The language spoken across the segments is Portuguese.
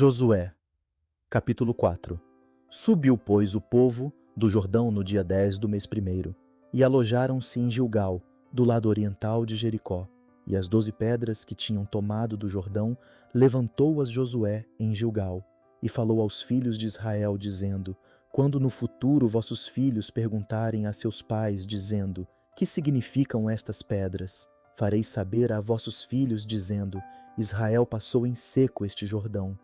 Josué, capítulo 4. Subiu, pois, o povo do Jordão no dia 10 do mês primeiro, e alojaram-se em Gilgal, do lado oriental de Jericó. E as 12 pedras que tinham tomado do Jordão, levantou-as Josué em Gilgal, e falou aos filhos de Israel, dizendo: quando no futuro vossos filhos perguntarem a seus pais, dizendo: que significam estas pedras? Fareis saber a vossos filhos, dizendo: Israel passou em seco este Jordão.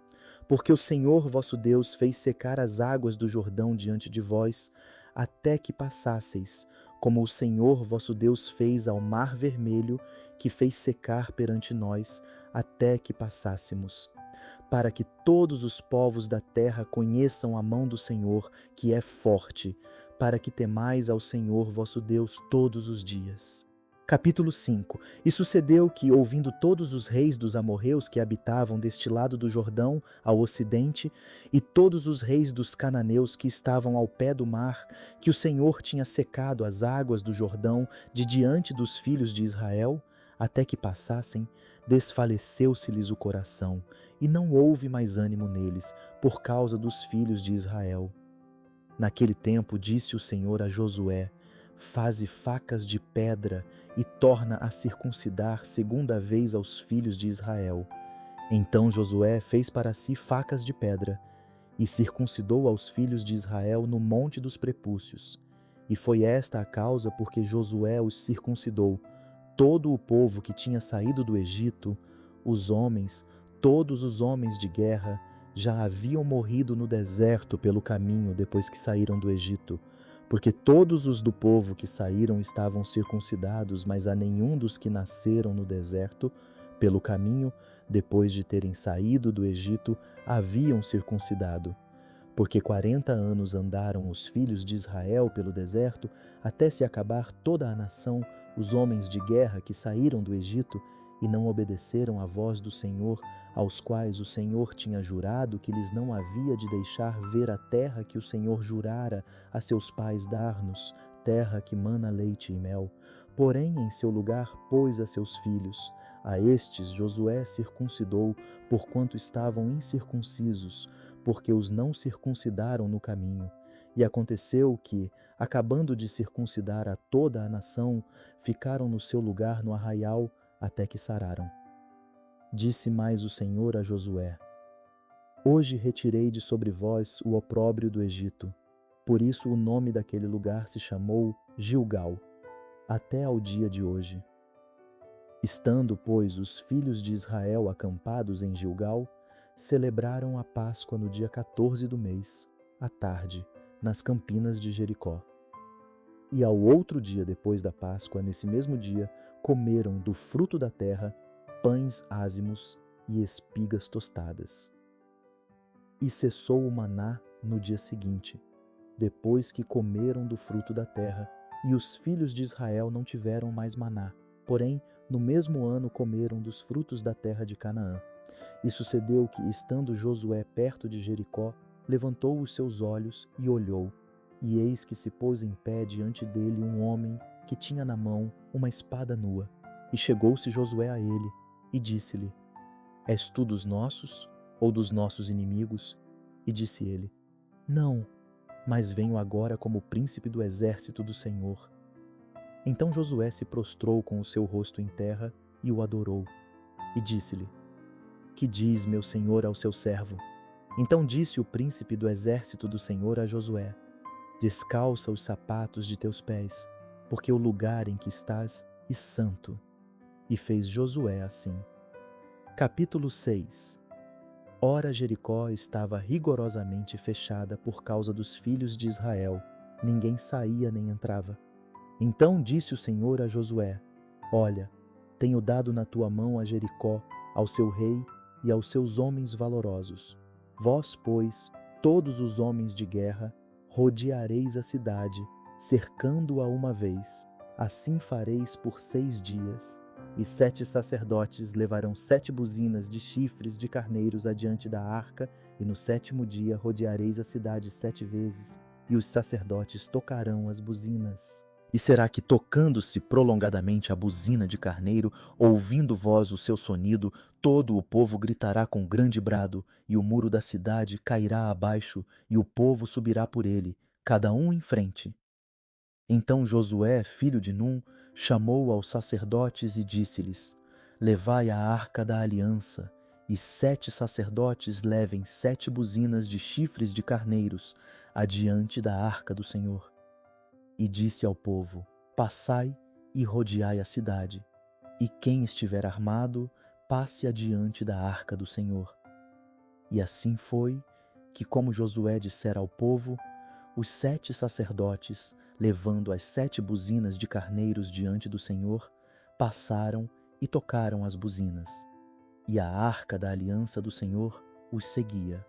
Porque o Senhor vosso Deus fez secar as águas do Jordão diante de vós, até que passasseis, como o Senhor vosso Deus fez ao Mar Vermelho, que fez secar perante nós, até que passássemos. Para que todos os povos da terra conheçam a mão do Senhor, que é forte, para que temais ao Senhor vosso Deus todos os dias. Capítulo 5. E sucedeu que, ouvindo todos os reis dos amorreus que habitavam deste lado do Jordão, ao ocidente, e todos os reis dos cananeus que estavam ao pé do mar, que o Senhor tinha secado as águas do Jordão de diante dos filhos de Israel, até que passassem, desfaleceu-se-lhes o coração, e não houve mais ânimo neles, por causa dos filhos de Israel. Naquele tempo disse o Senhor a Josué: faze facas de pedra e torna a circuncidar segunda vez aos filhos de Israel. Então Josué fez para si facas de pedra e circuncidou aos filhos de Israel no monte dos prepúcios. E foi esta a causa porque Josué os circuncidou. Todo o povo que tinha saído do Egito, os homens, todos os homens de guerra, já haviam morrido no deserto pelo caminho depois que saíram do Egito, porque todos os do povo que saíram estavam circuncidados, mas a nenhum dos que nasceram no deserto, pelo caminho, depois de terem saído do Egito, haviam circuncidado. Porque 40 anos andaram os filhos de Israel pelo deserto, até se acabar toda a nação, os homens de guerra que saíram do Egito, e não obedeceram à voz do Senhor, aos quais o Senhor tinha jurado que lhes não havia de deixar ver a terra que o Senhor jurara a seus pais dar-nos, terra que mana leite e mel. Porém, em seu lugar pôs a seus filhos. A estes Josué circuncidou, porquanto estavam incircuncisos, porque os não circuncidaram no caminho. E aconteceu que, acabando de circuncidar a toda a nação, ficaram no seu lugar no arraial, até que sararam. Disse mais o Senhor a Josué: hoje retirei de sobre vós o opróbrio do Egito. Por isso o nome daquele lugar se chamou Gilgal, até ao dia de hoje. Estando, pois, os filhos de Israel acampados em Gilgal, celebraram a Páscoa no dia 14 do mês, à tarde, nas campinas de Jericó. E ao outro dia depois da Páscoa, nesse mesmo dia, comeram do fruto da terra pães ázimos e espigas tostadas. E cessou o maná no dia seguinte, depois que comeram do fruto da terra, e os filhos de Israel não tiveram mais maná. Porém, no mesmo ano comeram dos frutos da terra de Canaã. E sucedeu que, estando Josué perto de Jericó, levantou os seus olhos e olhou, e eis que se pôs em pé diante dele um homem que tinha na mão uma espada nua. E chegou-se Josué a ele, e disse-lhe: és tu dos nossos, ou dos nossos inimigos? E disse ele: não, mas venho agora como príncipe do exército do Senhor. Então Josué se prostrou com o seu rosto em terra e o adorou. E disse-lhe: que diz meu senhor ao seu servo? Então disse o príncipe do exército do Senhor a Josué: descalça os sapatos de teus pés, porque o lugar em que estás é santo. E fez Josué assim. Capítulo 6. Ora, Jericó estava rigorosamente fechada por causa dos filhos de Israel. Ninguém saía nem entrava. Então disse o Senhor a Josué: olha, tenho dado na tua mão a Jericó, ao seu rei e aos seus homens valorosos. Vós, pois, todos os homens de guerra, rodeareis a cidade, cercando-a uma vez. Assim fareis por 6 dias. E 7 sacerdotes levarão 7 buzinas de chifres de carneiros adiante da arca, e no 7º dia rodeareis a cidade 7 vezes, e os sacerdotes tocarão as buzinas. E será que, tocando-se prolongadamente a buzina de carneiro, ouvindo vós o seu sonido, todo o povo gritará com grande brado, e o muro da cidade cairá abaixo, e o povo subirá por ele, cada um em frente? Então Josué, filho de Num, chamou aos sacerdotes e disse-lhes: Levai a arca da aliança, e 7 sacerdotes levem 7 buzinas de chifres de carneiros adiante da arca do Senhor. E disse ao povo: Passai e rodeai a cidade, e quem estiver armado, passe adiante da arca do Senhor. E assim foi que, como Josué dissera ao povo, os 7 sacerdotes, levando as 7 buzinas de carneiros diante do Senhor, passaram e tocaram as buzinas, e a arca da aliança do Senhor os seguia.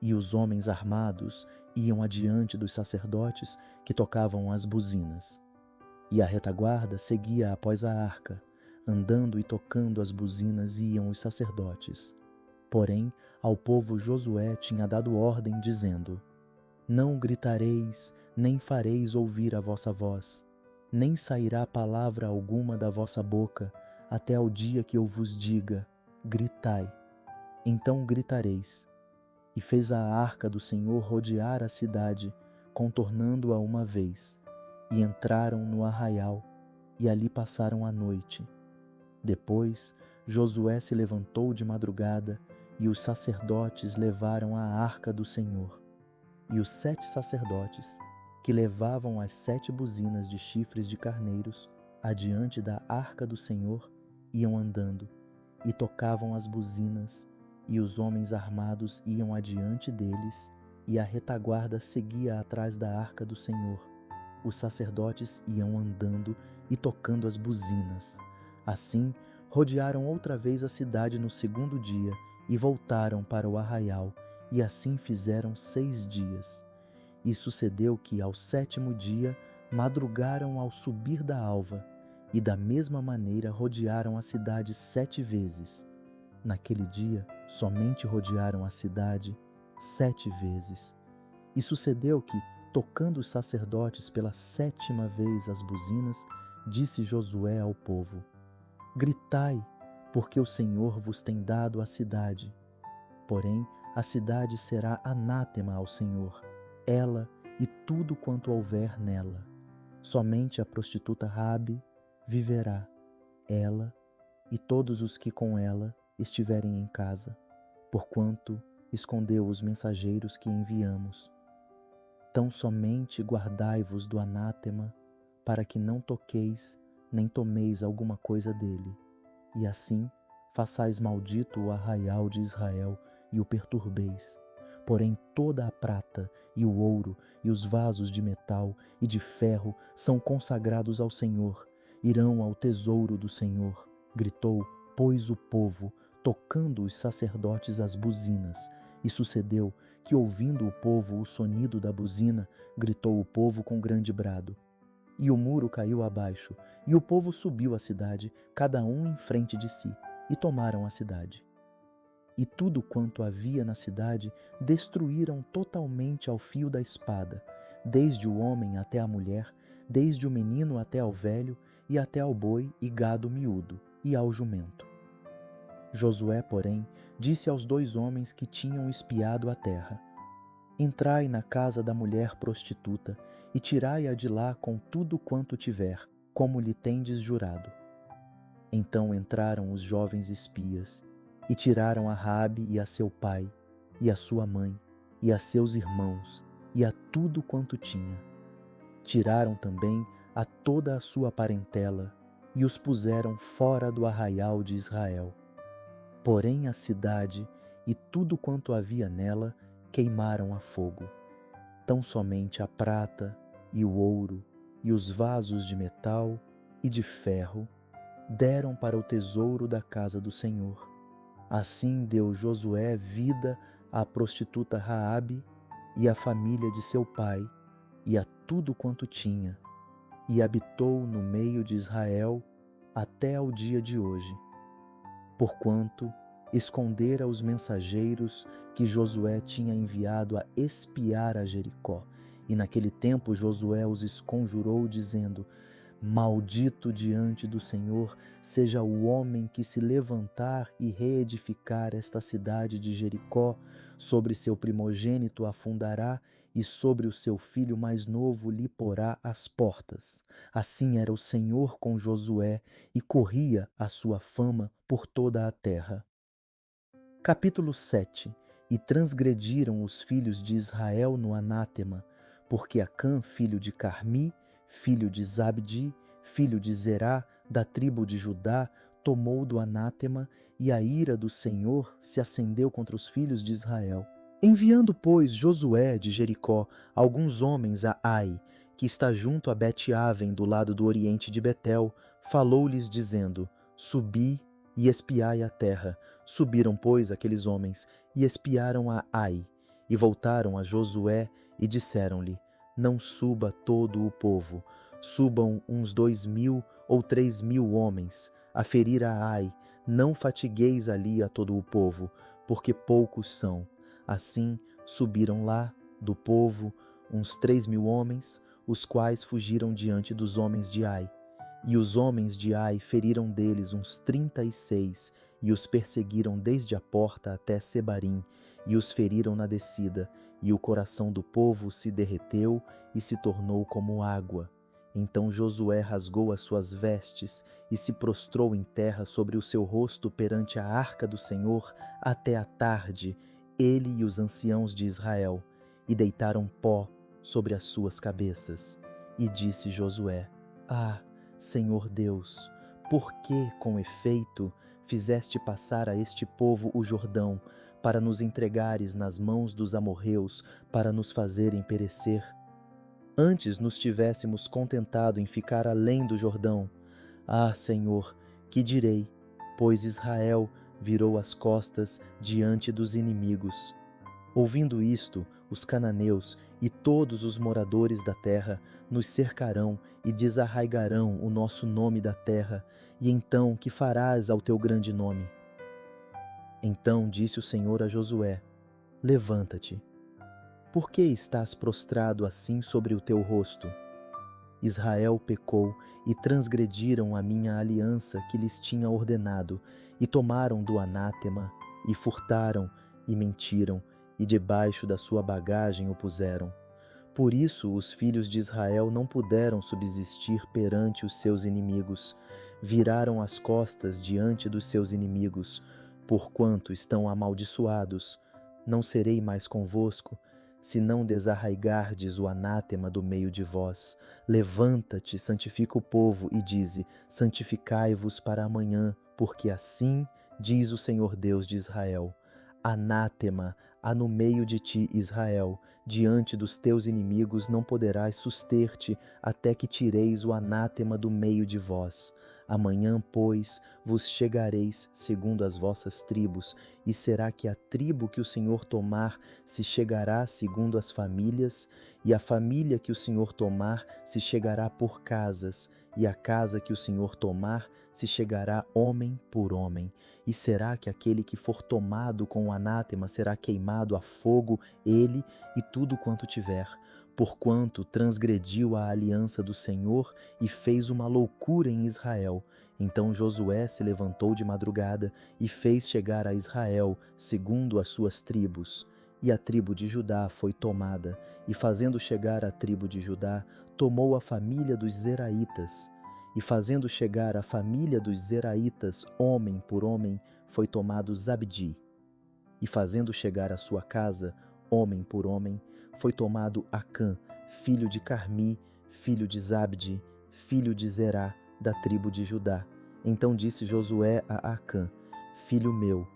E os homens armados iam adiante dos sacerdotes que tocavam as buzinas. E a retaguarda seguia após a arca, andando e tocando as buzinas iam os sacerdotes. Porém, ao povo Josué tinha dado ordem, dizendo: Não gritareis, nem fareis ouvir a vossa voz, nem sairá palavra alguma da vossa boca, até ao dia que eu vos diga: gritai. Então gritareis. E fez a arca do Senhor rodear a cidade, contornando-a uma vez, e entraram no arraial, e ali passaram a noite. Depois Josué se levantou de madrugada, e os sacerdotes levaram a arca do Senhor. E os 7 sacerdotes, que levavam as 7 buzinas de chifres de carneiros adiante da arca do Senhor, iam andando, e tocavam as buzinas, e os homens armados iam adiante deles, e a retaguarda seguia atrás da arca do Senhor. Os sacerdotes iam andando e tocando as buzinas. Assim, rodearam outra vez a cidade no 2º dia, e voltaram para o arraial, e assim fizeram 6 dias. E sucedeu que, ao 7º dia, madrugaram ao subir da alva, e da mesma maneira rodearam a cidade 7 vezes. Naquele dia, somente rodearam a cidade 7 vezes. E sucedeu que, tocando os sacerdotes pela 7ª vez as buzinas, disse Josué ao povo: Gritai, porque o Senhor vos tem dado a cidade. Porém, a cidade será anátema ao Senhor, ela e tudo quanto houver nela. Somente a prostituta Raabe viverá, ela e todos os que com ela estiverem em casa, porquanto escondeu os mensageiros que enviamos. Tão somente guardai-vos do anátema, para que não toqueis nem tomeis alguma coisa dele, e assim façais maldito o arraial de Israel e o perturbeis. Porém toda a prata e o ouro e os vasos de metal e de ferro são consagrados ao Senhor, irão ao tesouro do Senhor. Gritou, pois, o povo, tocando os sacerdotes as buzinas. E sucedeu que, ouvindo o povo o sonido da buzina, gritou o povo com grande brado. E o muro caiu abaixo, e o povo subiu à cidade, cada um em frente de si, e tomaram a cidade. E tudo quanto havia na cidade destruíram totalmente ao fio da espada, desde o homem até a mulher, desde o menino até ao velho, e até ao boi e gado miúdo, e ao jumento. Josué, porém, disse aos 2 homens que tinham espiado a terra: Entrai na casa da mulher prostituta e tirai-a de lá com tudo quanto tiver, como lhe tendes jurado. Então entraram os jovens espias e tiraram a Raabe e a seu pai, e a sua mãe, e a seus irmãos, e a tudo quanto tinha. Tiraram também a toda a sua parentela e os puseram fora do arraial de Israel. Porém a cidade e tudo quanto havia nela queimaram a fogo. Tão somente a prata e o ouro e os vasos de metal e de ferro deram para o tesouro da casa do Senhor. Assim deu Josué vida à prostituta Raabe e à família de seu pai e a tudo quanto tinha, e habitou no meio de Israel até ao dia de hoje, porquanto escondera os mensageiros que Josué tinha enviado a espiar a Jericó, E naquele tempo Josué os esconjurou, dizendo: Maldito diante do Senhor seja o homem que se levantar e reedificar esta cidade de Jericó. Sobre seu primogênito a fundará, e sobre o seu filho mais novo lhe porá as portas. Assim era o Senhor com Josué, e corria a sua fama por toda a terra. Capítulo 7. E transgrediram os filhos de Israel no anátema, porque Acã, filho de Carmi, filho de Zabdi, filho de Zerá, da tribo de Judá, tomou do anátema, e a ira do Senhor se acendeu contra os filhos de Israel. Enviando, pois, Josué de Jericó alguns homens a Ai, que está junto a Bet-Aven, do lado do oriente de Betel, falou-lhes dizendo: Subi e espiai a terra. Subiram, pois, aqueles homens e espiaram a Ai, e voltaram a Josué e disseram-lhe: Não suba todo o povo, subam uns 2.000 ou 3.000 homens a ferir a Ai. Não fatigueis ali a todo o povo, porque poucos são. Assim subiram lá do povo uns 3.000 homens, os quais fugiram diante dos homens de Ai. E os homens de Ai feriram deles uns 36, e os perseguiram desde a porta até Sebarim, e os feriram na descida, e o coração do povo se derreteu e se tornou como água. Então Josué rasgou as suas vestes e se prostrou em terra sobre o seu rosto perante a arca do Senhor até a tarde, ele e os anciãos de Israel, e deitaram pó sobre as suas cabeças. E disse Josué: Ah, Senhor Deus, por que, com efeito, fizeste passar a este povo o Jordão, para nos entregares nas mãos dos amorreus, para nos fazerem perecer? Antes nos tivéssemos contentado em ficar além do Jordão. Ah, Senhor, que direi? Pois Israel virou as costas diante dos inimigos. Ouvindo isto, os cananeus e todos os moradores da terra nos cercarão e desarraigarão o nosso nome da terra. E então, que farás ao teu grande nome? Então disse o Senhor a Josué: Levanta-te. Por que estás prostrado assim sobre o teu rosto? Israel pecou e transgrediram a minha aliança que lhes tinha ordenado, e tomaram do anátema, e furtaram, e mentiram, e debaixo da sua bagagem o puseram. Por isso os filhos de Israel não puderam subsistir perante os seus inimigos, viraram as costas diante dos seus inimigos, porquanto estão amaldiçoados. Não serei mais convosco, se não desarraigardes o anátema do meio de vós. Levanta-te, santifica o povo, e dize: santificai-vos para amanhã, porque assim diz o Senhor Deus de Israel: Anátema há no meio de ti, Israel, diante dos teus inimigos não poderás suster-te, até que tireis o anátema do meio de vós. Amanhã, pois, vos chegareis segundo as vossas tribos, e será que a tribo que o Senhor tomar se chegará segundo as famílias, e a família que o Senhor tomar se chegará por casas, e a casa que o Senhor tomar se chegará homem por homem. E será que aquele que for tomado com o anátema será queimado a fogo, ele e tudo quanto tiver, porquanto transgrediu a aliança do Senhor e fez uma loucura em Israel. Então Josué se levantou de madrugada e fez chegar a Israel segundo as suas tribos. E a tribo de Judá foi tomada, e fazendo chegar a tribo de Judá, tomou a família dos Zeraitas. E fazendo chegar a família dos Zeraitas, homem por homem, foi tomado Zabdi. E fazendo chegar a sua casa, homem por homem, foi tomado Acã, filho de Carmi, filho de Zabdi, filho de Zerá, da tribo de Judá. Então disse Josué a Acã: Filho meu,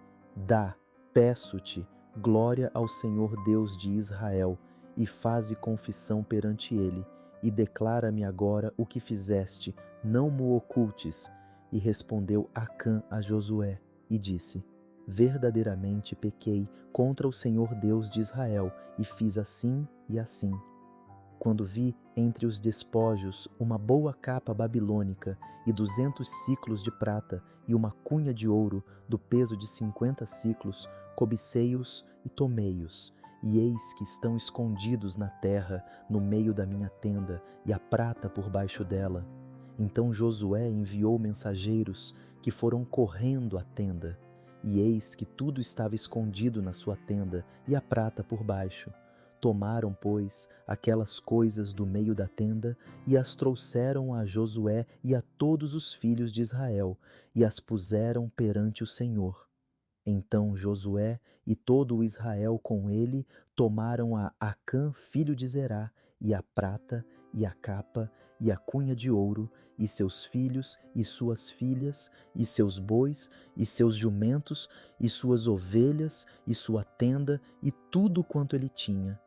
peço-te, glória ao Senhor Deus de Israel, e faze confissão perante ele, e declara-me agora o que fizeste, não mo ocultes. E respondeu Acã a Josué, e disse: Verdadeiramente pequei contra o Senhor Deus de Israel, e fiz assim e assim. Quando vi entre os despojos uma boa capa babilônica e 200 siclos de prata e uma cunha de ouro do peso de 50 siclos, cobicei-os e tomei-os. e eis que estão escondidos na terra, no meio da minha tenda, e a prata por baixo dela. Então Josué enviou mensageiros que foram correndo à tenda, e eis que tudo estava escondido na sua tenda, e a prata por baixo. Tomaram, pois, aquelas coisas do meio da tenda e as trouxeram a Josué e a todos os filhos de Israel, e as puseram perante o Senhor. Então Josué e todo o Israel com ele tomaram a Acã, filho de Zerá, e a prata, e a capa, e a cunha de ouro, e seus filhos, e suas filhas, e seus bois, e seus jumentos, e suas ovelhas, e sua tenda, e tudo quanto ele tinha.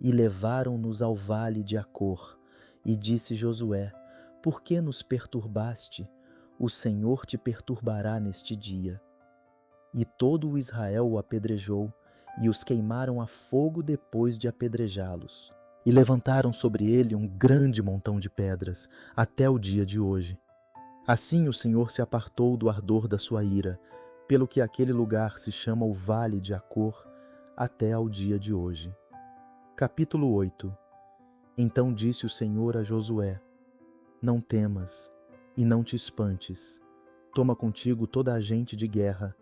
E levaram-nos ao vale de Acor. E disse Josué: Por que nos perturbaste? O Senhor te perturbará neste dia. E todo o Israel o apedrejou, e os queimaram a fogo depois de apedrejá-los. E levantaram sobre ele um grande montão de pedras, até o dia de hoje. Assim o Senhor se apartou do ardor da sua ira, pelo que aquele lugar se chama o Vale de Acor, até ao dia de hoje. Capítulo 8. Então disse o Senhor a Josué: Não temas, e não te espantes. Toma contigo toda a gente de guerra,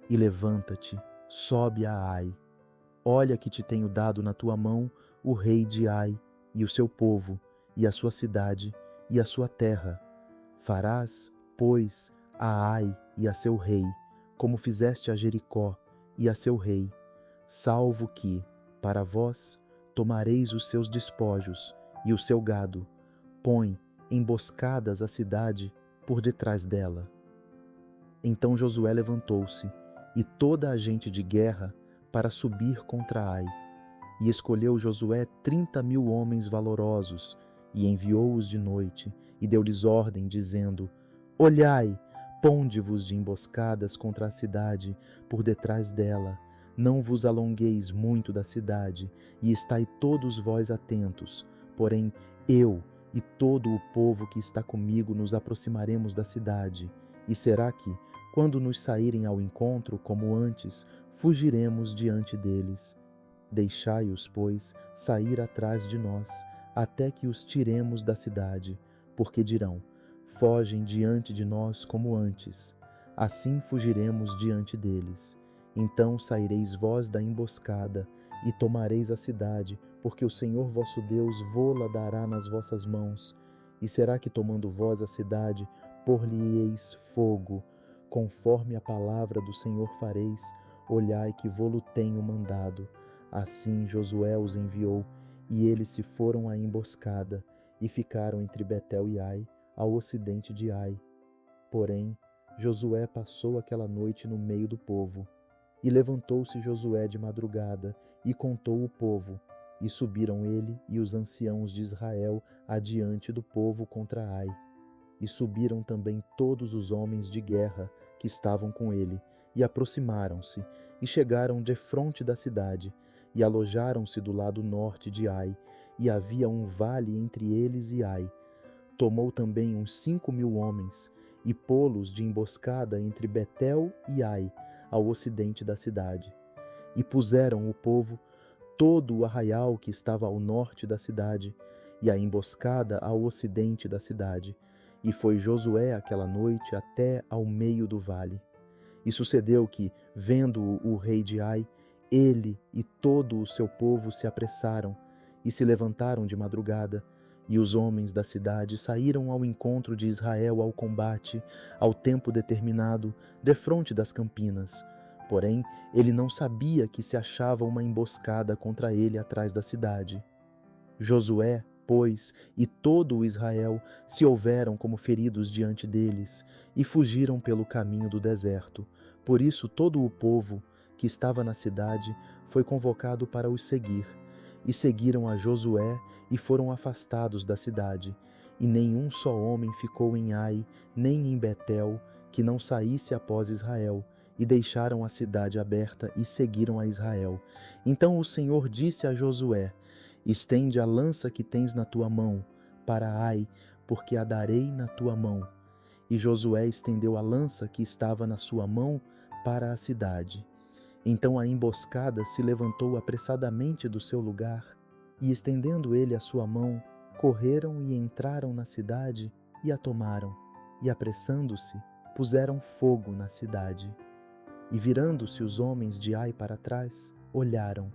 e levanta-te, sobe a Ai. Olha que te tenho dado na tua mão o rei de Ai, e o seu povo, e a sua cidade, e a sua terra. Farás, pois, a Ai e a seu rei, como fizeste a Jericó e a seu rei, salvo que, para vós, tomareis os seus despojos e o seu gado. Põe emboscadas a cidade por detrás dela. Então Josué levantou-se, e toda a gente de guerra, para subir contra Ai. E escolheu Josué 30.000 homens valorosos, e enviou-os de noite, e deu-lhes ordem, dizendo: Olhai, ponde-vos de emboscadas contra a cidade, por detrás dela. Não vos alongueis muito da cidade, e estai todos vós atentos. Porém, eu e todo o povo que está comigo nos aproximaremos da cidade. E será que, quando nos saírem ao encontro, como antes, fugiremos diante deles? Deixai-os, pois, sair atrás de nós, até que os tiremos da cidade, porque dirão: Fogem diante de nós como antes. Assim fugiremos diante deles. Então saireis vós da emboscada e tomareis a cidade, porque o Senhor vosso Deus vô-la dará nas vossas mãos. E será que, tomando vós a cidade, por-lhe-eis fogo, conforme a palavra do Senhor fareis? Olhai que vô-lo tenho mandado. Assim Josué os enviou, e eles se foram à emboscada, e ficaram entre Betel e Ai, ao ocidente de Ai. Porém, Josué passou aquela noite no meio do povo. E levantou-se Josué de madrugada, e contou o povo, e subiram ele e os anciãos de Israel adiante do povo contra Ai. E subiram também todos os homens de guerra que estavam com ele, e aproximaram-se, e chegaram defronte da cidade, e alojaram-se do lado norte de Ai, e havia um vale entre eles e Ai. Tomou também uns 5.000 homens, e pô-los de emboscada entre Betel e Ai, ao ocidente da cidade. E puseram o povo todo o arraial que estava ao norte da cidade, e a emboscada ao ocidente da cidade. E foi Josué aquela noite até ao meio do vale. E sucedeu que, vendo-o o rei de Ai, ele e todo o seu povo se apressaram e se levantaram de madrugada, e os homens da cidade saíram ao encontro de Israel ao combate, ao tempo determinado, defronte das campinas. Porém, ele não sabia que se achava uma emboscada contra ele atrás da cidade. Josué, pois, e todo o Israel se houveram como feridos diante deles, e fugiram pelo caminho do deserto. Por isso todo o povo que estava na cidade foi convocado para os seguir. E seguiram a Josué e foram afastados da cidade. E nenhum só homem ficou em Ai, nem em Betel, que não saísse após Israel. E deixaram a cidade aberta e seguiram a Israel. Então o Senhor disse a Josué: Estende a lança que tens na tua mão para Ai, porque a darei na tua mão. E Josué estendeu a lança que estava na sua mão para a cidade. Então a emboscada se levantou apressadamente do seu lugar, e estendendo ele a sua mão, correram e entraram na cidade e a tomaram, e apressando-se, puseram fogo na cidade. E virando-se os homens de Ai para trás, olharam,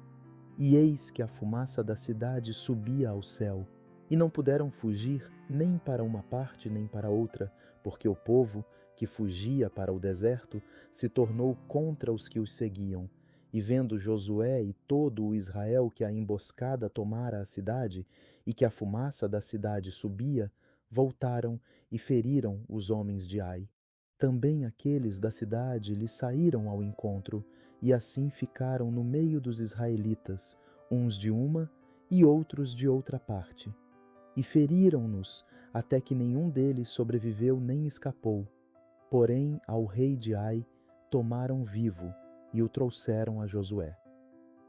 e eis que a fumaça da cidade subia ao céu, e não puderam fugir nem para uma parte nem para outra, porque o povo, que fugia para o deserto, se tornou contra os que os seguiam. E vendo Josué e todo o Israel que a emboscada tomara a cidade, e que a fumaça da cidade subia, voltaram e feriram os homens de Ai. Também aqueles da cidade lhe saíram ao encontro, e assim ficaram no meio dos israelitas, uns de uma e outros de outra parte. E feriram-nos, até que nenhum deles sobreviveu nem escapou. Porém, ao rei de Ai tomaram vivo e o trouxeram a Josué.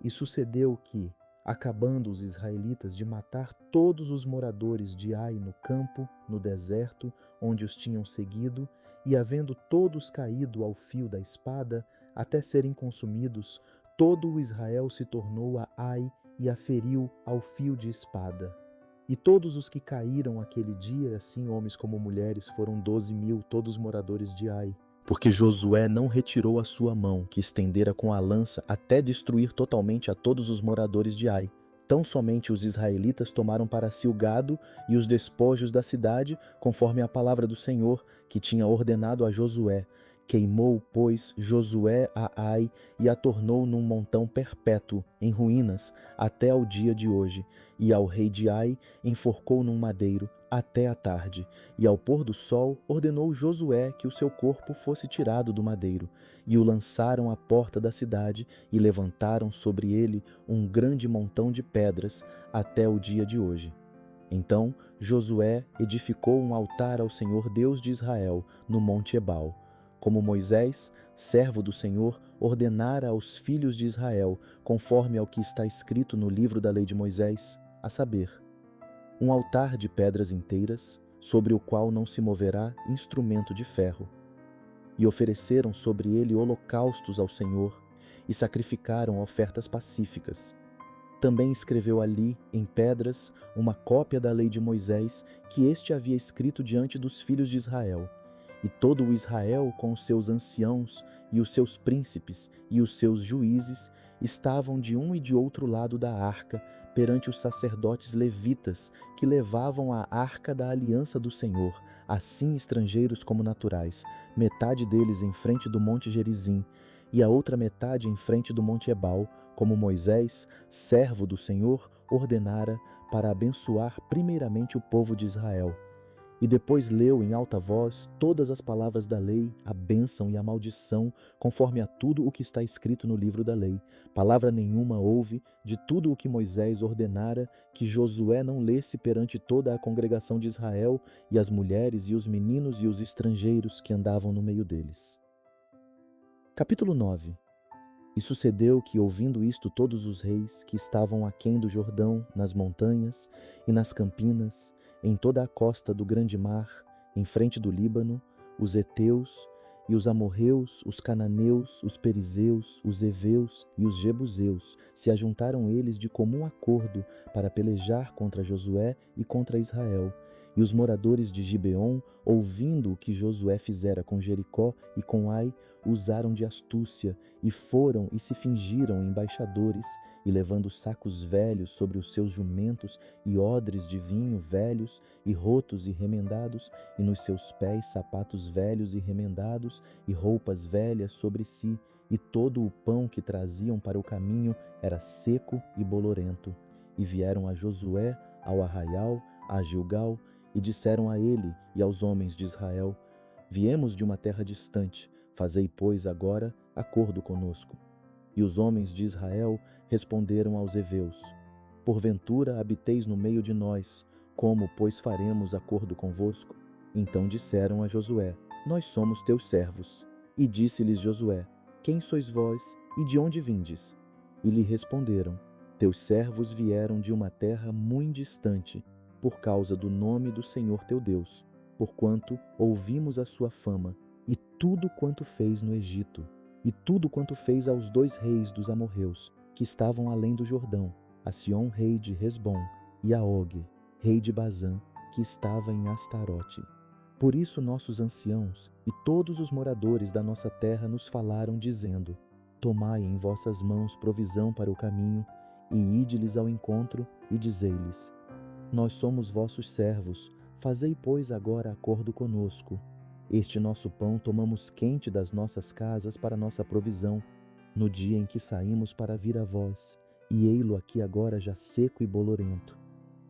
E sucedeu que, acabando os israelitas de matar todos os moradores de Ai no campo, no deserto, onde os tinham seguido, e havendo todos caído ao fio da espada, até serem consumidos, todo o Israel se tornou a Ai e a feriu ao fio de espada. E todos os que caíram aquele dia, assim homens como mulheres, foram 12.000, todos moradores de Ai. Porque Josué não retirou a sua mão, que estendera com a lança, até destruir totalmente a todos os moradores de Ai. Tão somente os israelitas tomaram para si o gado e os despojos da cidade, conforme a palavra do Senhor, que tinha ordenado a Josué. Queimou, pois, Josué a Ai e a tornou num montão perpétuo, em ruínas, até ao dia de hoje. E ao rei de Ai enforcou num madeiro, até a tarde. E ao pôr do sol ordenou Josué que o seu corpo fosse tirado do madeiro. E o lançaram à porta da cidade e levantaram sobre ele um grande montão de pedras, até o dia de hoje. Então Josué edificou um altar ao Senhor Deus de Israel, no monte Ebal, como Moisés, servo do Senhor, ordenara aos filhos de Israel, conforme ao que está escrito no livro da lei de Moisés, a saber, um altar de pedras inteiras, sobre o qual não se moverá instrumento de ferro. E ofereceram sobre ele holocaustos ao Senhor, e sacrificaram ofertas pacíficas. Também escreveu ali, em pedras, uma cópia da lei de Moisés, que este havia escrito diante dos filhos de Israel. E todo o Israel, com os seus anciãos, e os seus príncipes, e os seus juízes, estavam de um e de outro lado da arca, perante os sacerdotes levitas, que levavam a arca da aliança do Senhor, assim estrangeiros como naturais, metade deles em frente do monte Gerizim, e a outra metade em frente do monte Ebal, como Moisés, servo do Senhor, ordenara para abençoar primeiramente o povo de Israel. E depois leu em alta voz todas as palavras da lei, a bênção e a maldição, conforme a tudo o que está escrito no livro da lei. Palavra nenhuma houve de tudo o que Moisés ordenara que Josué não lesse perante toda a congregação de Israel, e as mulheres e os meninos e os estrangeiros que andavam no meio deles. Capítulo 9. E sucedeu que, ouvindo isto, todos os reis que estavam aquém do Jordão, nas montanhas e nas campinas, em toda a costa do grande mar, em frente do Líbano, os heteus e os amorreus, os cananeus, os perizeus, os heveus e os jebuseus, se ajuntaram eles de comum acordo para pelejar contra Josué e contra Israel. E os moradores de Gibeon, ouvindo o que Josué fizera com Jericó e com Ai, usaram de astúcia, e foram e se fingiram embaixadores, e levando sacos velhos sobre os seus jumentos, e odres de vinho velhos, e rotos e remendados, e nos seus pés sapatos velhos e remendados, e roupas velhas sobre si, e todo o pão que traziam para o caminho era seco e bolorento. E vieram a Josué, ao arraial, a Gilgal, e disseram a ele e aos homens de Israel: Viemos de uma terra distante, fazei, pois, agora acordo conosco. E os homens de Israel responderam aos heveus: Porventura habiteis no meio de nós, como, pois, faremos acordo convosco? Então disseram a Josué: Nós somos teus servos. E disse-lhes Josué: Quem sois vós e de onde vindes? E lhe responderam: Teus servos vieram de uma terra muito distante, por causa do nome do Senhor teu Deus, porquanto ouvimos a sua fama e tudo quanto fez no Egito. e tudo quanto fez aos 2 reis dos amorreus, que estavam além do Jordão, a Sion, rei de Hesbom, e a Og, rei de Bazã, que estava em Astarote. Por isso nossos anciãos e todos os moradores da nossa terra nos falaram, dizendo: Tomai em vossas mãos provisão para o caminho, e ide-lhes ao encontro, e dizei-lhes: Nós somos vossos servos, fazei, pois, agora acordo conosco. Este nosso pão tomamos quente das nossas casas para nossa provisão, no dia em que saímos para vir a vós, e ei-lo aqui agora já seco e bolorento.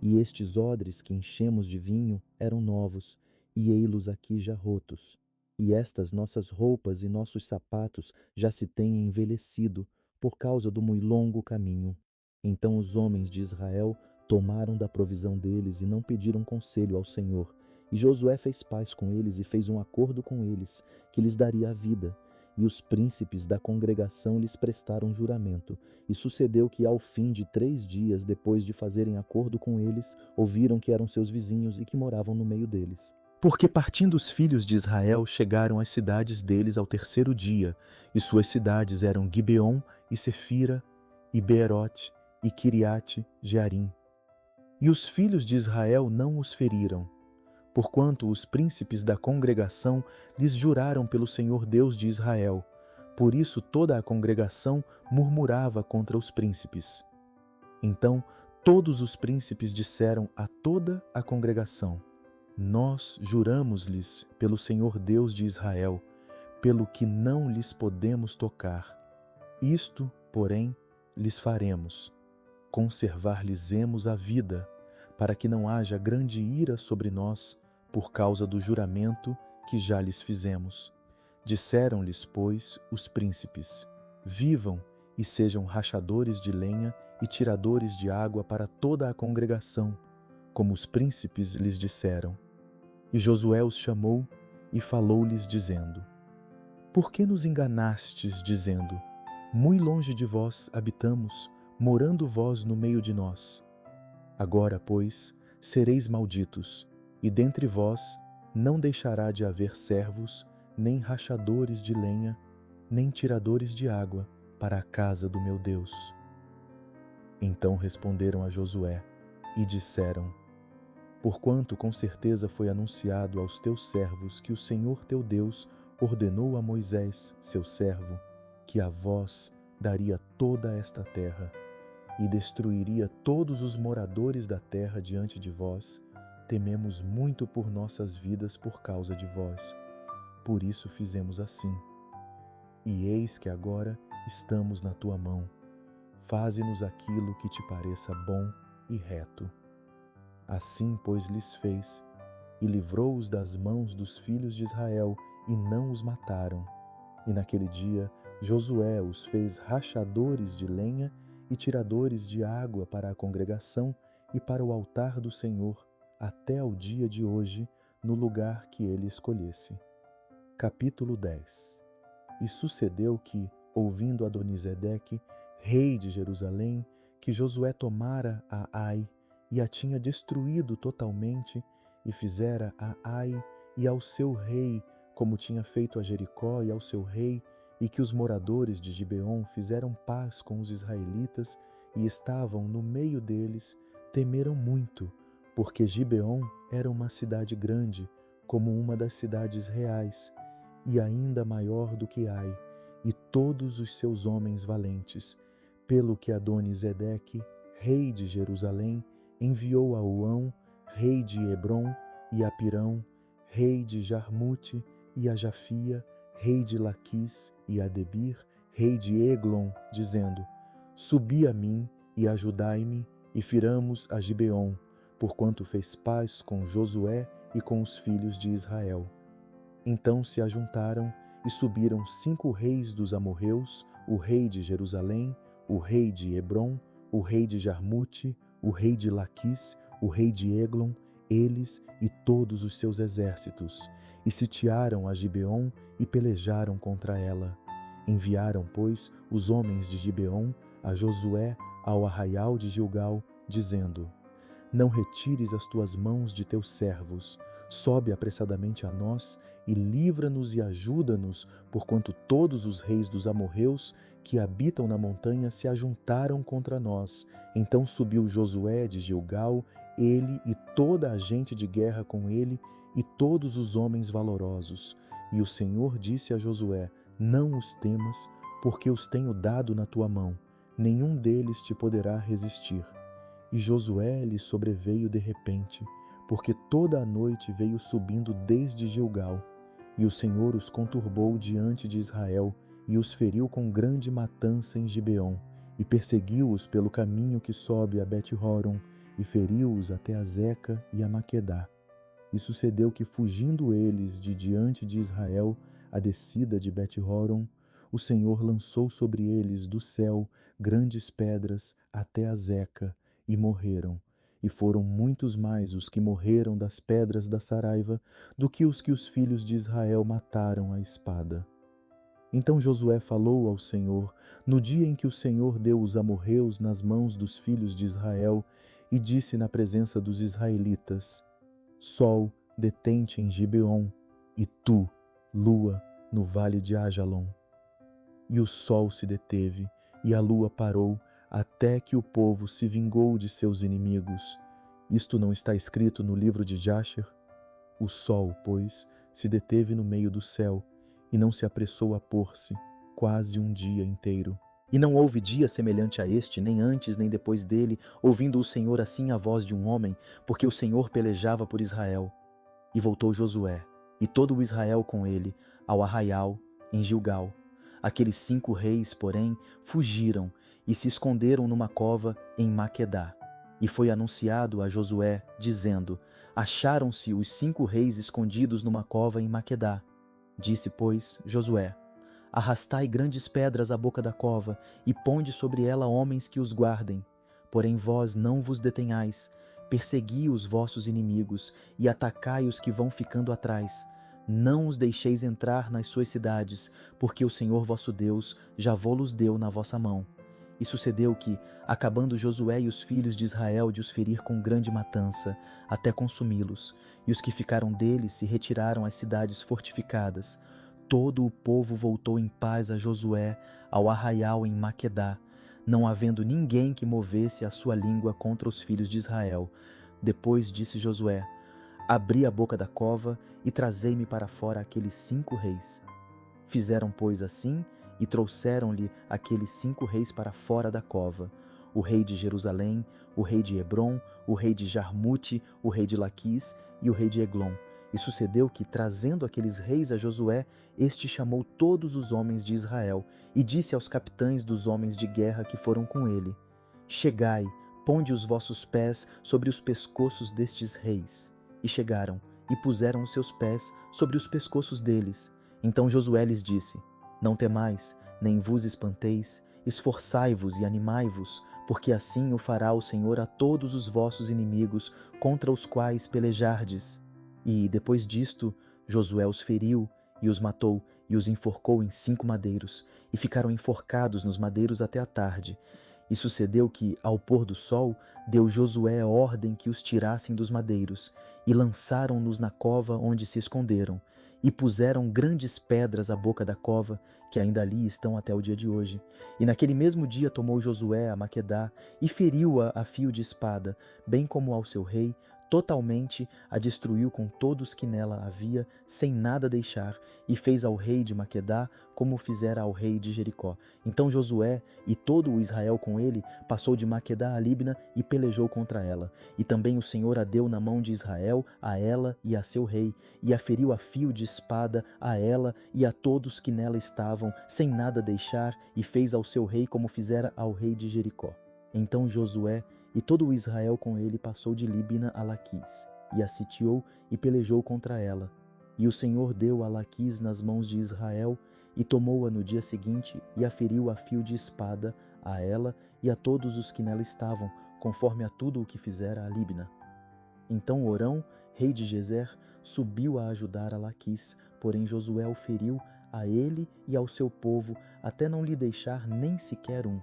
E estes odres que enchemos de vinho eram novos, e ei-los aqui já rotos. E estas nossas roupas e nossos sapatos já se têm envelhecido, por causa do muito longo caminho. Então os homens de Israel tomaram da provisão deles e não pediram conselho ao Senhor. E Josué fez paz com eles e fez um acordo com eles, que lhes daria a vida. E os príncipes da congregação lhes prestaram juramento. E sucedeu que, ao fim de 3 dias, depois de fazerem acordo com eles, ouviram que eram seus vizinhos e que moravam no meio deles. Porque partindo os filhos de Israel, chegaram às cidades deles ao 3º dia, e suas cidades eram Gibeon e Sefira, e Beerote, e Kiriate Jearim. E os filhos de Israel não os feriram, porquanto os príncipes da congregação lhes juraram pelo Senhor Deus de Israel. Por isso toda a congregação murmurava contra os príncipes. Então todos os príncipes disseram a toda a congregação: Nós juramos-lhes pelo Senhor Deus de Israel, pelo que não lhes podemos tocar. Isto, porém, lhes faremos: conservar-lhes-emos a vida, para que não haja grande ira sobre nós, por causa do juramento que já lhes fizemos. Disseram-lhes, pois, os príncipes: Vivam e sejam rachadores de lenha e tiradores de água para toda a congregação, como os príncipes lhes disseram. E Josué os chamou e falou-lhes, dizendo: Por que nos enganastes, dizendo: Muito longe de vós habitamos, morando vós no meio de nós? Agora, pois, sereis malditos, e dentre vós não deixará de haver servos, nem rachadores de lenha, nem tiradores de água para a casa do meu Deus. Então responderam a Josué e disseram: Porquanto com certeza foi anunciado aos teus servos que o Senhor teu Deus ordenou a Moisés, seu servo, que a vós daria toda esta terra, e destruiria todos os moradores da terra diante de vós, tememos muito por nossas vidas por causa de vós. Por isso fizemos assim. E eis que agora estamos na tua mão. Faze-nos aquilo que te pareça bom e reto. Assim, pois, lhes fez, e livrou-os das mãos dos filhos de Israel, e não os mataram. E naquele dia Josué os fez rachadores de lenha e tiradores de água para a congregação e para o altar do Senhor, até ao dia de hoje, no lugar que ele escolhesse. Capítulo 10. E sucedeu que, ouvindo Adonisedeque, rei de Jerusalém, que Josué tomara a Ai e a tinha destruído totalmente, e fizera a Ai e ao seu rei, como tinha feito a Jericó e ao seu rei, e que os moradores de Gibeon fizeram paz com os israelitas e estavam no meio deles, temeram muito, porque Gibeon era uma cidade grande, como uma das cidades reais, e ainda maior do que Ai, e todos os seus homens valentes, pelo que Adonisedeque, rei de Jerusalém, enviou a Uão, rei de Hebrom, e a Pirão, rei de Jarmute, e a Jafia, rei de Laquis, e a Debir, rei de Eglon, dizendo: Subi a mim e ajudai-me, e firamos a Gibeon, porquanto fez paz com Josué e com os filhos de Israel. Então se ajuntaram e subiram 5 reis dos amorreus, o rei de Jerusalém, o rei de Hebrom, o rei de Jarmute, o rei de Laquis, o rei de Eglon, eles e todos os seus exércitos, e sitiaram a Gibeon e pelejaram contra ela. Enviaram, pois, os homens de Gibeon a Josué ao arraial de Gilgal, dizendo: Não retires as tuas mãos de teus servos, sobe apressadamente a nós e livra-nos e ajuda-nos, porquanto todos os reis dos amorreus que habitam na montanha se ajuntaram contra nós. Então subiu Josué de Gilgal, ele e toda a gente de guerra com ele, e todos os homens valorosos. E o Senhor disse a Josué: não os temas, porque os tenho dado na tua mão. Nenhum deles te poderá resistir. E Josué lhe sobreveio de repente, porque toda a noite veio subindo desde Gilgal. E o Senhor os conturbou diante de Israel, e os feriu com grande matança em Gibeon, e perseguiu-os pelo caminho que sobe a Bet-horon, e feriu-os até a Zeca e a Maquedá. E sucedeu que, fugindo eles de diante de Israel, a descida de Bet-horon, o Senhor lançou sobre eles do céu grandes pedras até a Zeca, e morreram. E foram muitos mais os que morreram das pedras da Saraiva do que os filhos de Israel mataram à espada. Então Josué falou ao Senhor, no dia em que o Senhor deu os amorreus nas mãos dos filhos de Israel, e disse na presença dos israelitas: Sol, detente em Gibeon, e tu, lua, no vale de Ajalon. E o sol se deteve, e a lua parou, até que o povo se vingou de seus inimigos. Isto não está escrito no livro de Jasher? O sol, pois, se deteve no meio do céu, e não se apressou a pôr-se, quase um dia inteiro. E não houve dia semelhante a este, nem antes nem depois dele, ouvindo o Senhor assim a voz de um homem, porque o Senhor pelejava por Israel. E voltou Josué, e todo o Israel com ele, ao arraial, em Gilgal. Aqueles 5 reis, porém, fugiram e se esconderam numa cova em Maquedá. E foi anunciado a Josué, dizendo: acharam-se os 5 reis escondidos numa cova em Maquedá. Disse, pois, Josué: arrastai grandes pedras à boca da cova, e ponde sobre ela homens que os guardem. Porém vós não vos detenhais, persegui os vossos inimigos, e atacai os que vão ficando atrás. Não os deixeis entrar nas suas cidades, porque o Senhor vosso Deus já vô-los deu na vossa mão. E sucedeu que, acabando Josué e os filhos de Israel de os ferir com grande matança, até consumi-los, e os que ficaram deles se retiraram às cidades fortificadas, todo o povo voltou em paz a Josué ao arraial em Maquedá, não havendo ninguém que movesse a sua língua contra os filhos de Israel. Depois disse Josué: abri a boca da cova e trazei-me para fora aqueles 5 reis. Fizeram, pois, assim, e trouxeram-lhe aqueles 5 reis para fora da cova: o rei de Jerusalém, o rei de Hebrom, o rei de Jarmute, o rei de Laquis e o rei de Eglon. E sucedeu que, trazendo aqueles reis a Josué, este chamou todos os homens de Israel e disse aos capitães dos homens de guerra que foram com ele: chegai, ponde os vossos pés sobre os pescoços destes reis. E chegaram, e puseram os seus pés sobre os pescoços deles. Então Josué lhes disse: não temais, nem vos espanteis, esforçai-vos e animai-vos, porque assim o fará o Senhor a todos os vossos inimigos contra os quais pelejardes. E, depois disto, Josué os feriu e os matou, e os enforcou em 5 madeiros, e ficaram enforcados nos madeiros até a tarde. E sucedeu que, ao pôr do sol, deu Josué ordem que os tirassem dos madeiros, e lançaram-nos na cova onde se esconderam, e puseram grandes pedras à boca da cova, que ainda ali estão até o dia de hoje. E naquele mesmo dia tomou Josué a Maquedá, e feriu-a a fio de espada, bem como ao seu rei, totalmente a destruiu com todos que nela havia, sem nada deixar, e fez ao rei de Maquedá como fizera ao rei de Jericó. Então Josué e todo o Israel com ele passou de Maquedá a Libna e pelejou contra ela. E também o Senhor a deu na mão de Israel, a ela e a seu rei, e a feriu a fio de espada a ela e a todos que nela estavam, sem nada deixar, e fez ao seu rei como fizera ao rei de Jericó. Então Josué e todo o Israel com ele passou de Libna a Laquis, e a sitiou e pelejou contra ela. E o Senhor deu a Laquis nas mãos de Israel, e tomou-a no dia seguinte, e a feriu a fio de espada a ela e a todos os que nela estavam, conforme a tudo o que fizera a Libna. Então Orão, rei de Gezer, subiu a ajudar a Laquis, porém Josué o feriu a ele e ao seu povo, até não lhe deixar nem sequer um.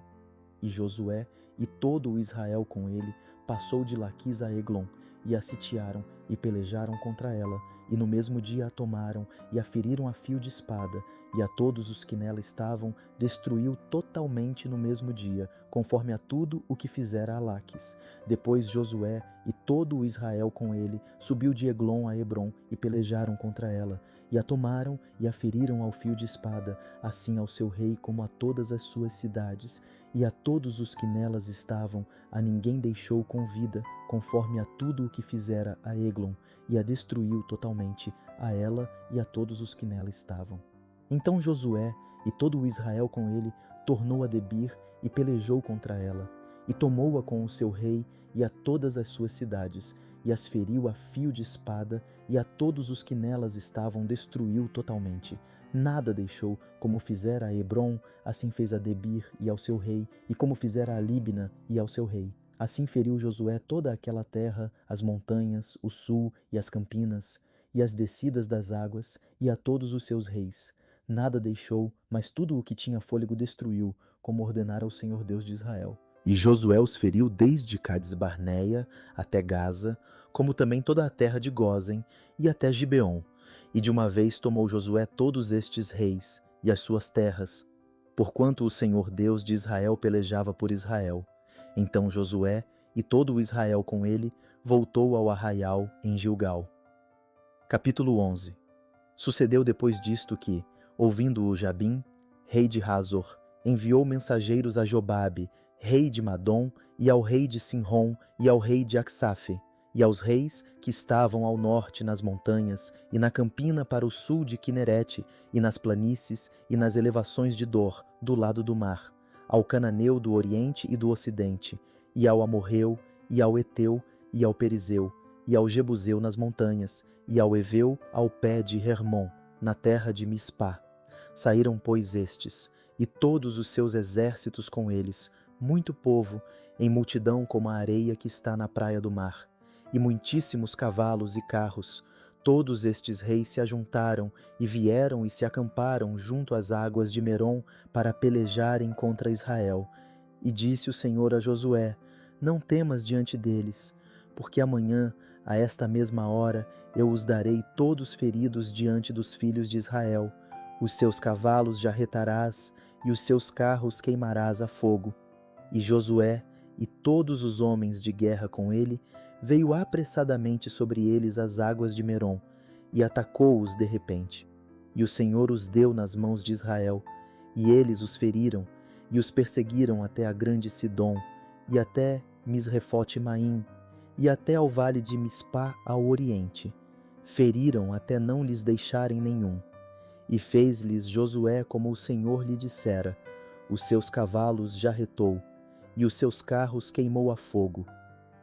E Josué e todo o Israel com ele passou de Laquis a Eglon, e a sitiaram, e pelejaram contra ela, e no mesmo dia a tomaram e a feriram a fio de espada, e a todos os que nela estavam destruiu totalmente no mesmo dia, conforme a tudo o que fizera a Laques. Depois Josué e todo o Israel com ele subiu de Eglon a Hebrom e pelejaram contra ela, e a tomaram e a feriram ao fio de espada, assim ao seu rei como a todas as suas cidades, e a todos os que nelas estavam, a ninguém deixou com vida, conforme a tudo o que fizera a Eglon, e a destruiu totalmente, a ela e a todos os que nela estavam. Então Josué e todo o Israel com ele tornou a Debir e pelejou contra ela, e tomou-a com o seu rei e a todas as suas cidades, e as feriu a fio de espada, e a todos os que nelas estavam destruiu totalmente. Nada deixou, como fizera a Hebrom, assim fez a Debir e ao seu rei, e como fizera a Líbna e ao seu rei. Assim feriu Josué toda aquela terra, as montanhas, o sul e as campinas, e as descidas das águas, e a todos os seus reis. Nada deixou, mas tudo o que tinha fôlego destruiu, como ordenara o Senhor Deus de Israel. E Josué os feriu desde Cades-Barneia até Gaza, como também toda a terra de Gósen e até Gibeon. E de uma vez tomou Josué todos estes reis e as suas terras, porquanto o Senhor Deus de Israel pelejava por Israel. Então Josué e todo o Israel com ele voltou ao arraial em Gilgal. Capítulo 11. Sucedeu depois disto que, ouvindo-o Jabim, rei de Hazor, enviou mensageiros a Jobabe, rei de Madom, e ao rei de Sinrom, e ao rei de Axafe, e aos reis que estavam ao norte nas montanhas, e na campina para o sul de Quinerete, e nas planícies, e nas elevações de Dor, do lado do mar, ao cananeu do oriente e do ocidente, e ao amorreu, e ao eteu, e ao perizeu, e ao jebuseu nas montanhas, e ao eveu ao pé de Hermon, na terra de Mispá. Saíram, pois, estes, e todos os seus exércitos com eles, muito povo, em multidão como a areia que está na praia do mar, e muitíssimos cavalos e carros. Todos estes reis se ajuntaram e vieram e se acamparam junto às águas de Merom para pelejarem contra Israel. E disse o Senhor a Josué: Não temas diante deles, porque amanhã, a esta mesma hora, eu os darei todos feridos diante dos filhos de Israel. Os seus cavalos jarretarás e os seus carros queimarás a fogo. E Josué e todos os homens de guerra com ele veio apressadamente sobre eles as águas de Merom e atacou-os de repente. E o Senhor os deu nas mãos de Israel, e eles os feriram e os perseguiram até a grande Sidom e até Misrefote-Maim e até ao vale de Mispá ao oriente. Feriram até não lhes deixarem nenhum. E fez-lhes Josué como o Senhor lhe dissera. Os seus cavalos jarretou, e os seus carros queimou a fogo.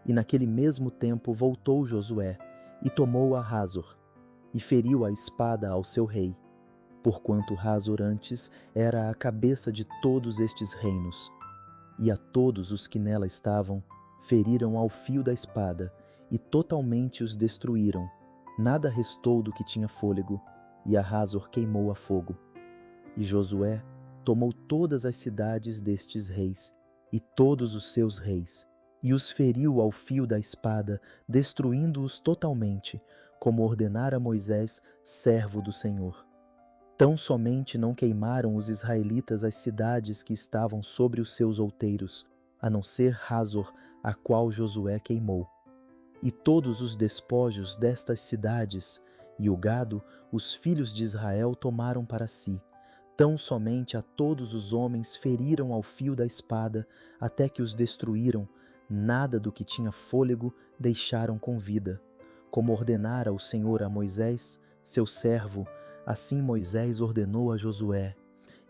E naquele mesmo tempo voltou Josué, e tomou a Hazor, e feriu a espada ao seu rei, porquanto Hazor antes era a cabeça de todos estes reinos. E a todos os que nela estavam, feriram ao fio da espada, e totalmente os destruíram. Nada restou do que tinha fôlego, e a Hazor queimou a fogo. E Josué tomou todas as cidades destes reis, e todos os seus reis, e os feriu ao fio da espada, destruindo-os totalmente, como ordenara Moisés, servo do Senhor. Tão somente não queimaram os israelitas as cidades que estavam sobre os seus outeiros, a não ser Hazor, a qual Josué queimou. E todos os despojos destas cidades e o gado, os filhos de Israel tomaram para si. Tão somente a todos os homens feriram ao fio da espada, até que os destruíram. Nada do que tinha fôlego deixaram com vida. Como ordenara o Senhor a Moisés, seu servo, assim Moisés ordenou a Josué.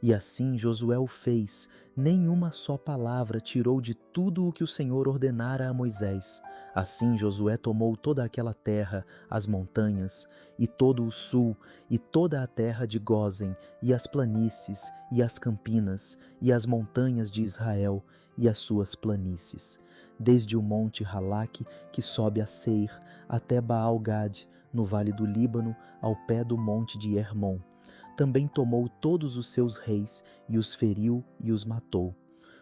E assim Josué o fez, nenhuma só palavra tirou de tudo o que o Senhor ordenara a Moisés. Assim Josué tomou toda aquela terra, as montanhas, e todo o sul, e toda a terra de Gósen, e as planícies, e as campinas, e as montanhas de Israel, e as suas planícies, desde o monte Halaque, que sobe a Seir, até Baal-Gad, no vale do Líbano, ao pé do monte de Hermon. Também tomou todos os seus reis, e os feriu e os matou.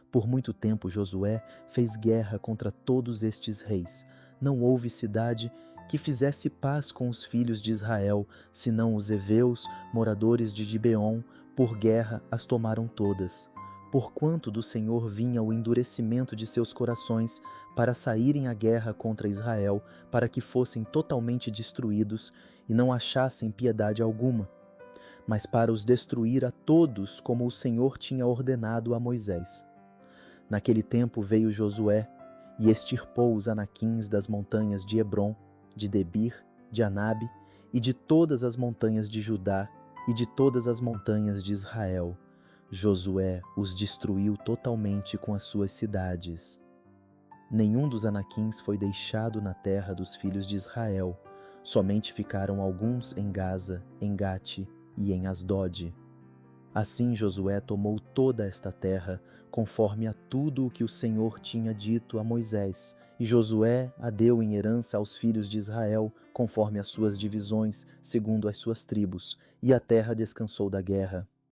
Por muito tempo Josué fez guerra contra todos estes reis. Não houve cidade que fizesse paz com os filhos de Israel, senão os heveus, moradores de Gibeon, por guerra as tomaram todas. Porquanto do Senhor vinha o endurecimento de seus corações para saírem à guerra contra Israel, para que fossem totalmente destruídos e não achassem piedade alguma, mas para os destruir a todos, como o Senhor tinha ordenado a Moisés. Naquele tempo veio Josué e extirpou os anaquins das montanhas de Hebrom, de Debir, de Anabe e de todas as montanhas de Judá e de todas as montanhas de Israel. Josué os destruiu totalmente com as suas cidades. Nenhum dos anaquins foi deixado na terra dos filhos de Israel, somente ficaram alguns em Gaza, em Gate e em Asdod. Assim Josué tomou toda esta terra, conforme a tudo o que o Senhor tinha dito a Moisés, e Josué a deu em herança aos filhos de Israel, conforme as suas divisões, segundo as suas tribos, e a terra descansou da guerra.